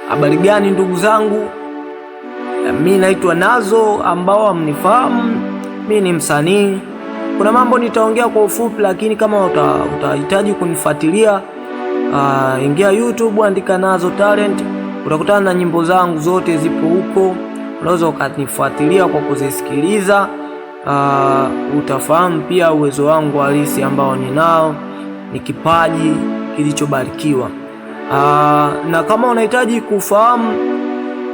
Habari gani ndugu zangu? Mimi naitwa Nazo, ambao hamnifahamu. Mimi ni msanii. Kuna mambo nitaongea kwa ufupi, lakini kama utahitaji kunifuatilia, ingia YouTube, andika Nazo Talent, utakutana na nyimbo zangu zote zipo huko. Unaweza ukanifuatilia kwa kuzisikiliza. Utafahamu pia uwezo wangu halisi ambao ninao, ni kipaji kilichobarikiwa. Na kama unahitaji kufahamu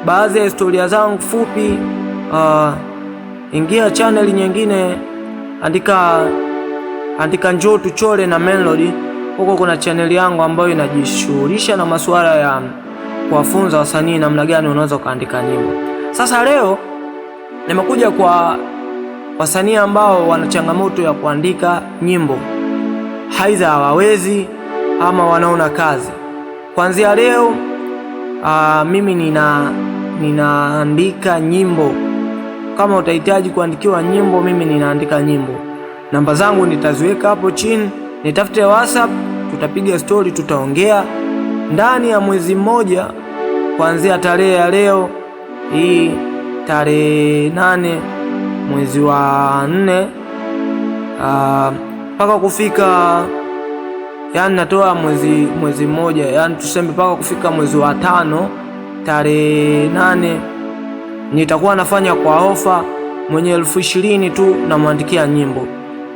baadhi ya historia zangu fupi, ingia channel nyingine, andika Njoo Tuchore na Melody. Huko kuna channel yangu ambayo inajishughulisha na masuala ya kuwafunza wasanii namna gani unaweza kuandika nyimbo. Sasa leo nimekuja kwa wasanii ambao wana changamoto ya kuandika nyimbo, aidha hawawezi ama wanaona kazi. Kuanzia leo mimi ninaandika nyimbo. Kama utahitaji kuandikiwa nyimbo, mimi ninaandika nyimbo. Namba zangu nitaziweka hapo chini, nitafute WhatsApp, tutapiga story, tutaongea. Ndani ya mwezi mmoja, kuanzia tarehe ya leo hii, tarehe 8 mwezi wa 4, mpaka kufika, yani natoa mwezi mmoja, yani tuseme mpaka kufika mwezi wa 5 tarehe 8, nitakuwa nafanya kwa ofa. Mwenye 20,000 tu namwandikia nyimbo.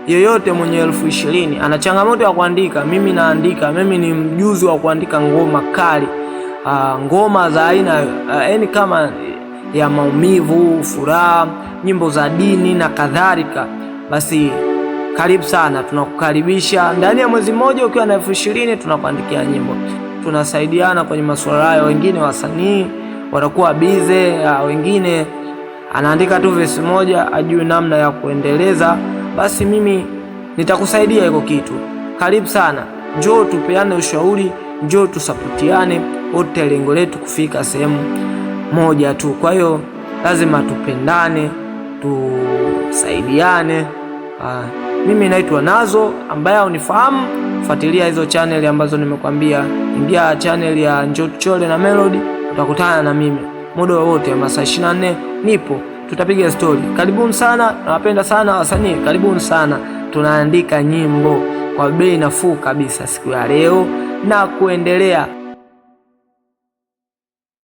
Yoyote mwenye 20,000 ana changamoto ya kuandika, mimi naandika. Mimi ni mjuzi wa kuandika ngoma kali, ngoma za aina yani kama ya maumivu, furaha, nyimbo za dini na kadhalika. Basi karibu sana, tunakukaribisha. Ndani ya mwezi mmoja ukiwa na 20,000 tunakuandikia nyimbo. Tunasaidiana kwenye masuala hayo. Wengine wasanii watakuwa bize, wengine anaandika tu verse moja, ajue namna ya kuendeleza. Basi mimi nitakusaidia hiko kitu. Karibu sana, njoo tupeane ushauri, njoo tusapotiane. Wote lengo letu kufika sehemu moja tu. Kwa hiyo lazima tupendane, tusaidiane. Mimi naitwa Nazo, ambaye unifahamu, fuatilia hizo channel ambazo nimekwambia. Ingia channel ya Njoo Tuchore na Melody, utakutana na mimi muda wote, masaa 24 nipo, tutapiga story. Karibuni sana, nawapenda sana wasanii, karibuni sana. Tunaandika nyimbo kwa bei nafuu kabisa siku ya leo na kuendelea.